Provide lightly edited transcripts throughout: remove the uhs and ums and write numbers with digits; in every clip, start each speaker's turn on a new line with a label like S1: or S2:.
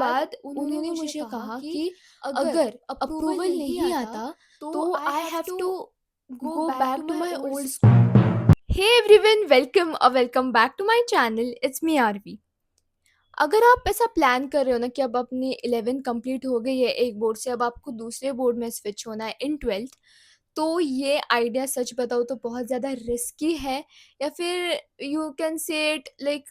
S1: बाद उन्होंने मुझे कहा कि अगर अप्रूवल नहीं आता तो I have to go back to my old school. Hey everyone, welcome back to my channel. It's me Aarvi. अगर आप ऐसा प्लान कर रहे हो ना कि अब अपनी 11th कंप्लीट हो गई है एक बोर्ड से, अब आपको दूसरे बोर्ड में स्विच होना है इन 12th, तो ये आइडिया सच बताओ तो बहुत ज़्यादा रिस्की है, या फिर you can say it like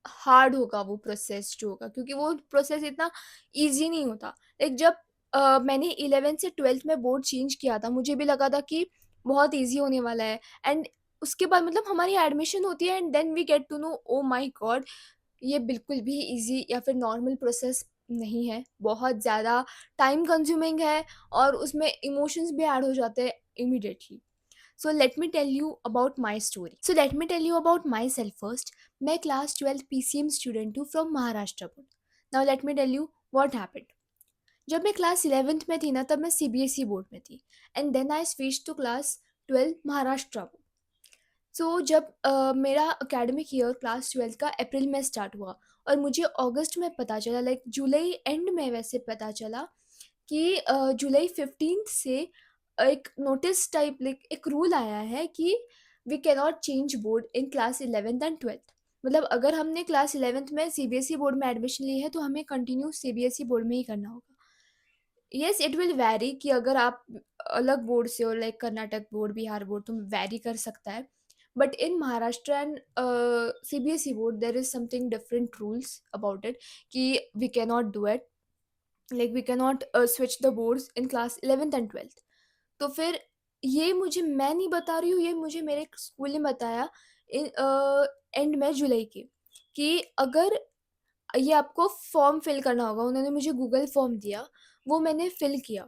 S1: hard होगा वो प्रोसेस जो होगा, क्योंकि वो प्रोसेस इतना ईजी नहीं होता। लाइक जब मैंने 11th से 12th में बोर्ड चेंज किया था, मुझे भी लगा था कि बहुत ईजी होने वाला है। एंड उसके बाद मतलब हमारी एडमिशन होती है and then we get to know, oh my god, ये बिल्कुल भी ईजी या फिर नॉर्मल प्रोसेस नहीं है, बहुत ज़्यादा टाइम कंज्यूमिंग है और उसमें इमोशंस भी ऐड हो जाते हैं immediately. So let me tell you about my story. So let me tell you about myself first. मैं क्लास 12 PCM स्टूडेंट हूँ from Maharashtra board. Now let me tell you what happened. जब मैं class 11th में थी ना, तब मैं CBSE board में थी and then I switch to class 12 Maharashtra board. So जब मेरा एकेडमिक ईयर क्लास 12 का अप्रैल में स्टार्ट हुआ और मुझे अगस्त में पता चला, लाइक जुलाई एंड में वैसे पता चला कि जुलाई 15th से एक नोटिस टाइप, लाइक एक रूल आया है कि we can not change board in class 11th and 12th। मतलब अगर हमने क्लास 11th में CBSE बोर्ड में एडमिशन ली है तो हमें कंटिन्यू CBSE बोर्ड में ही करना होगा। येस, इट विल वैरी कि अगर आप अलग बोर्ड से हो, like Karnataka board, Bihar board, तो वैरी कर सकता है। But in Maharashtra and CBSE board there is something different rules about it, कि we can not do it, like we can not switch the boards in class 11th and 12th। तो फिर ये मुझे, मैं नहीं बता रही हूँ, ये मुझे मेरे स्कूल ने बताया इन एंड में जुलाई के, कि अगर ये आपको फॉर्म फिल करना होगा। उन्होंने मुझे गूगल फॉर्म दिया, वो मैंने फिल किया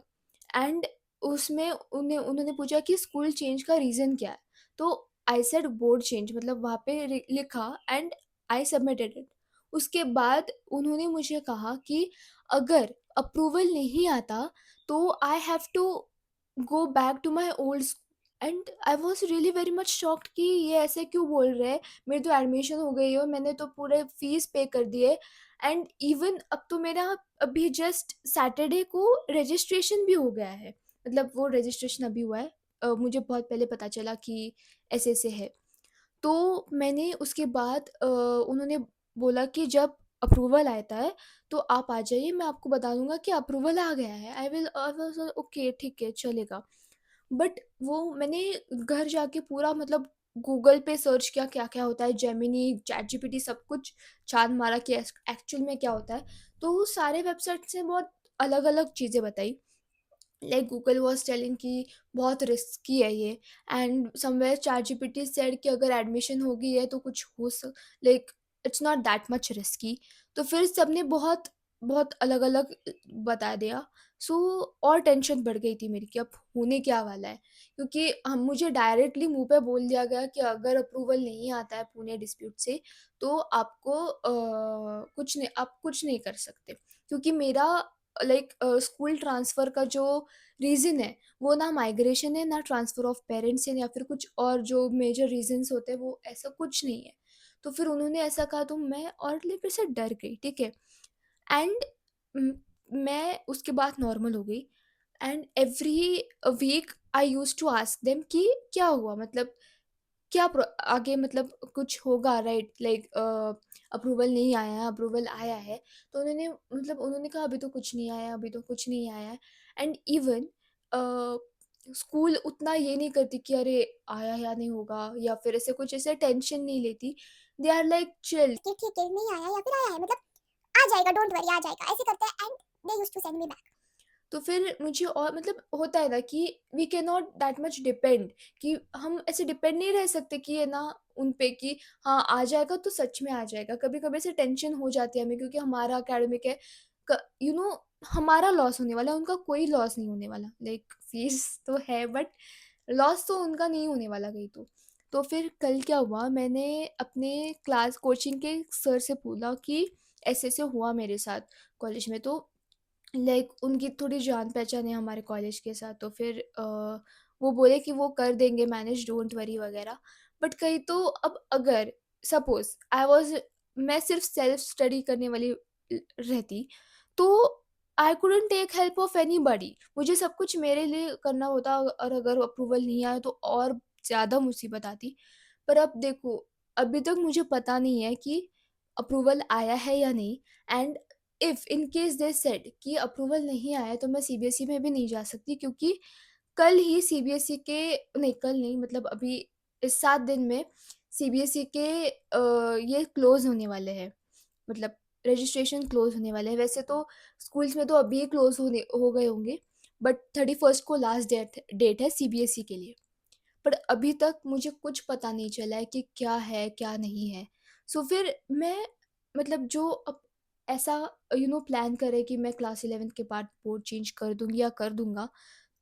S1: एंड उसमें उन्होंने पूछा कि स्कूल चेंज का रीज़न क्या है। तो आई सेड बोर्ड चेंज, मतलब वहाँ पे लिखा एंड आई सबमिटेड इट। उसके बाद उन्होंने मुझे कहा कि अगर अप्रूवल नहीं आता तो I have to go back to my old. And I was really very much shocked कि ये ऐसे क्यों बोल रहे हैं। मेरी तो एडमिशन हो गई है और मैंने तो पूरे फीस पे कर दिए एंड इवन अब तो मेरा अभी जस्ट सैटरडे को रजिस्ट्रेशन भी हो गया है। मतलब वो रजिस्ट्रेशन अभी हुआ है, मुझे बहुत पहले पता चला कि ऐसे ऐसे है। तो मैंने उसके बाद उन्होंने बोला कि जब अप्रूवल आता है तो आप आ जाइए, मैं आपको बता दूंगा कि अप्रूवल आ गया है। आई विल ओके, ठीक है, चलेगा। बट वो मैंने घर जाके पूरा मतलब गूगल पे सर्च किया क्या क्या होता है, जेमिनी, चैट जीपीटी, सब कुछ छान मारा कि एक्चुअल में क्या होता है। तो वो सारे वेबसाइट से बहुत अलग अलग चीज़ें बताई। लाइक गूगल वॉज टेलिंग कि बहुत रिस्की है ये, and somewhere chat GPT said कि अगर एडमिशन हो गई है तो कुछ हो सक, like it's not that much risky. तो फिर सबने बहुत बहुत अलग अलग बता दिया। सो और टेंशन बढ़ गई थी मेरी कि अब होने क्या वाला है, क्योंकि हम मुझे डायरेक्टली मुंह पे बोल दिया गया कि अगर अप्रूवल नहीं आता है पुणे डिस्प्यूट से तो आपको कुछ नहीं, आप कुछ नहीं कर सकते। क्योंकि मेरा लाइक स्कूल ट्रांसफ़र का जो रीज़न है वो ना माइग्रेशन है, ना ट्रांसफ़र ऑफ पेरेंट्स है, या फिर कुछ और जो मेजर रीज़न्स होते हैं, वो ऐसा कुछ नहीं है। तो फिर उन्होंने ऐसा कहा तो मैं और फिर से डर गई, ठीक है। एंड मैं उसके बाद नॉर्मल हो गई and every week I used to ask them कि क्या हुआ, मतलब क्या आगे, मतलब कुछ होगा राइट, लाइक अप्रूवल नहीं आया है, अप्रूवल आया है। तो उन्होंने, मतलब उन्होंने कहा अभी तो कुछ नहीं आया, अभी तो कुछ नहीं आया है। एंड इवन स्कूल उतना ये नहीं करती कि अरे आया या नहीं होगा, या फिर ऐसे कुछ ऐसे टेंशन नहीं लेती। दे आर लाइक चिल
S2: कि ठीक है, नहीं आया या फिर आया है, मतलब आ जाएगा, डोंट वरी, आ जाएगा, ऐसे करते हैं। And they used to send me back.
S1: तो फिर मुझे और मतलब होता है ना कि we can not that much depend, कि हम ऐसे डिपेंड नहीं रह सकते कि है ना उन पे कि हाँ आ जाएगा तो सच में आ जाएगा। कभी कभी ऐसे टेंशन हो जाती है हमें, क्योंकि हमारा एकेडमिक है, यू नो, हमारा लॉस होने वाला है, उनका कोई लॉस नहीं होने वाला। लाइक फीस तो है बट लॉस तो उनका नहीं होने वाला कहीं तो फिर कल क्या हुआ, मैंने अपने क्लास कोचिंग के सर से बोला कि ऐसे ऐसे हुआ मेरे साथ कॉलेज में। तो लाइक उनकी थोड़ी जान पहचान है हमारे कॉलेज के साथ, तो फिर वो बोले कि वो कर देंगे मैनेज, डोंट वरी वगैरह। बट कहीं तो अब अगर सपोज आई वाज, मैं सिर्फ सेल्फ स्टडी करने वाली रहती, तो I couldn't take help of anybody. मुझे सब कुछ मेरे लिए करना होता और अगर अप्रूवल नहीं आया तो और ज़्यादा मुसीबत आती। पर अब देखो, अभी तक मुझे पता नहीं है कि अप्रूवल आया है या नहीं, and if in case they said कि अप्रूवल नहीं आया तो मैं सीबीएसई में भी नहीं जा सकती, क्योंकि कल ही सीबीएसई के, नहीं कल नहीं, मतलब अभी इस 7 दिन में सीबीएसई के ये क्लोज़ होने वाले हैं, मतलब रजिस्ट्रेशन क्लोज़ होने वाले हैं। वैसे तो स्कूल्स में तो अभी क्लोज़ होने हो गए होंगे, बट 31st को लास्ट डेट डेट है सीबीएसई के लिए। पर अभी तक मुझे कुछ पता नहीं चला है कि क्या है, क्या नहीं है। सो फिर मैं, मतलब जो अब ऐसा प्लान करे कि मैं क्लास 11th के बाद बोर्ड चेंज कर दूँगी या कर दूँगा,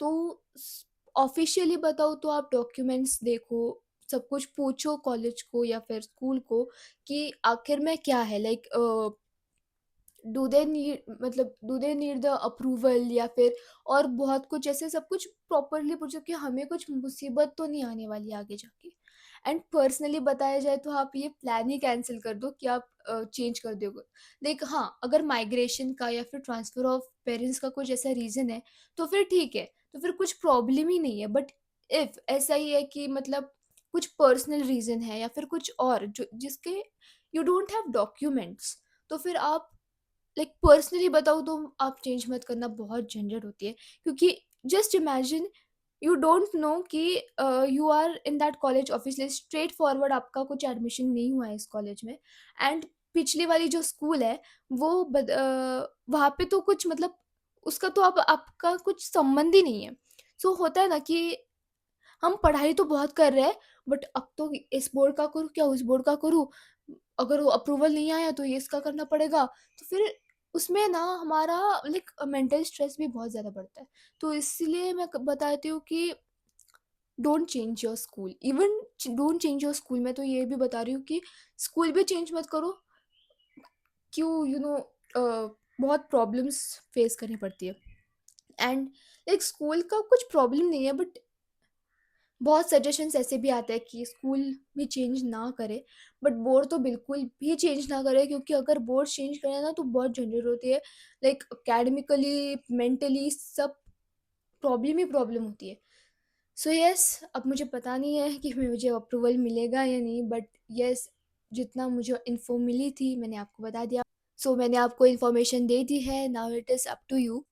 S1: तो स ऑफ़िशियली बताऊँ तो आप डॉक्यूमेंट्स देखो, सब कुछ पूछो कॉलेज को या फिर स्कूल को कि आखिर में क्या है, like do they need the approval, या फिर और बहुत कुछ ऐसे सब कुछ प्रॉपरली पूछो कि हमें कुछ मुसीबत तो नहीं आने वाली आगे जाके। एंड पर्सनली बताया जाए तो आप ये प्लान ही कैंसिल कर दो कि आप चेंज कर दोगे। लाइक हाँ, अगर माइग्रेशन का या फिर ट्रांसफर ऑफ पेरेंट्स का कुछ ऐसा रीज़न है, तो फिर ठीक है, तो फिर कुछ प्रॉब्लम ही नहीं है। बट इफ़ ऐसा ही है कि मतलब कुछ पर्सनल रीज़न है या फिर कुछ और जो जिसके यू डोंट हैव डॉक्यूमेंट्स, तो फिर आप, लाइक पर्सनली बताऊँ तो आप चेंज मत करना, बहुत झंझट होती है। क्योंकि just imagine, you don't know कि you are in that college, obviously straightforward आपका कुछ एडमिशन नहीं हुआ है इस कॉलेज में, एंड पिछली वाली जो स्कूल है वो वहाँ पे तो कुछ मतलब उसका तो अब आपका कुछ संबंध ही नहीं है। सो होता है ना कि हम पढ़ाई तो बहुत कर रहे हैं, बट अब तो इस बोर्ड का करूँ क्या उस बोर्ड का करूँ? अगर वो अप्रूवल नहीं आया तो ये इसका करना पड़ेगा। तो फिर उसमें ना हमारा लाइक मेंटल स्ट्रेस भी बहुत ज़्यादा बढ़ता है। तो इसलिए मैं क बताती हूँ कि don't change your school, even don't change your school. मैं तो ये भी बता रही हूँ कि स्कूल भी चेंज मत करो। क्यों, बहुत प्रॉब्लम्स फेस करनी पड़ती है। एंड लाइक स्कूल का कुछ प्रॉब्लम नहीं है, बट बहुत सजेशंस ऐसे भी आते हैं कि स्कूल भी चेंज ना करें, बट बोर्ड तो बिल्कुल भी चेंज ना करें, क्योंकि अगर बोर्ड चेंज करें ना तो बहुत झंझट होती है, लाइक एकेडमिकली, मेंटली सब प्रॉब्लम ही प्रॉब्लम होती है। सो यस, अब मुझे पता नहीं है कि मुझे अप्रूवल मिलेगा या नहीं, बट यस, जितना मुझे इन्फो मिली थी मैंने आपको बता दिया। सो मैंने आपको इन्फॉर्मेशन दे दी है, now it is up to you.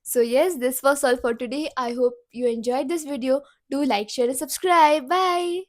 S1: So yes, this was all for today. I hope you enjoyed this video. Do like, share and subscribe. Bye.